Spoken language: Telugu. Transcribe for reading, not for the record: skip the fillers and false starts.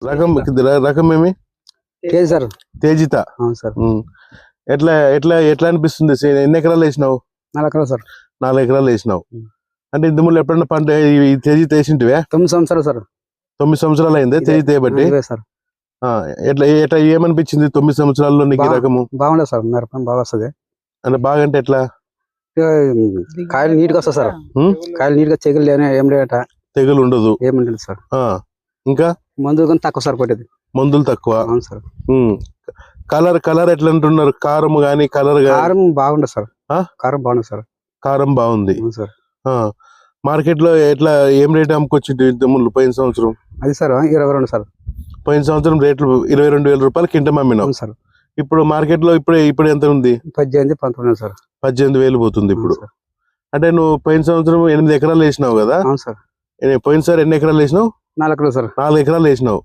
రకం రకం ఏమి కేజీ సార్ తేజిత అవును సార్ ఎట్లా ఎట్లా ఎట్లా అనిపిస్తుంది ఎన్ని ఎకరాలు వేసినావు 4 ఎకరాలు సార్ 4 ఎకరాలు వేసినావు అంటే ఇంతకుముందు ఎప్పుడన్నా పంట ఈ తేజిత వేసింటివే 9 సంవత్సరాలు సార్ 9 సంవత్సరాలు అయింది తేజిత వేయబట్టి సార్ ఎట్లా ఎట్లా ఏమనిపించింది 9 సంవత్సరాల్లో నీకు ఈ రకము బాగుండదు సార్ మిరప బాగా వస్తుంది అంటే బాగా అంటే ఎట్లా కాయలు నీట్ గా వస్తాయి సార్ కాయలు నీట్ గా చెగులు ఏం లేట తెగులు ఉండదు ఏముండదు సార్ ఇంకా మందులు కానీ తక్కువ సార్ కొట్టేది మందులు తక్కువ అవును సార్ కలర్ కలర్ ఎట్లా అంటున్నారు కారం గానీ కలర్ కారం బాగుండదు సార్ కారం బాగుండదు సార్ కారం బాగుంది సార్ మార్కెట్ లో ఎట్లా ఏం రేట్ అమ్ముకొచ్చింది ఇంతకుముందు పోయిన సంవత్సరం అది సార్ 22 సార్ పోయిన సంవత్సరం రేట్లు 22,000 రూపాయలు కింటం అమ్మినావు సార్ ఇప్పుడు మార్కెట్ లో ఇప్పుడు ఎంత ఉంది 18 19 సార్ 18,000 పోతుంది ఇప్పుడు అంటే నువ్వు పోయిన సంవత్సరం 8 ఎకరాలు వేసినావు కదా అవును సార్ పోయినసారి ఎన్ని ఎకరాలు వేసినావు 4 ఎకరాలు సార్ 4 ఎకరాలు వేసినావు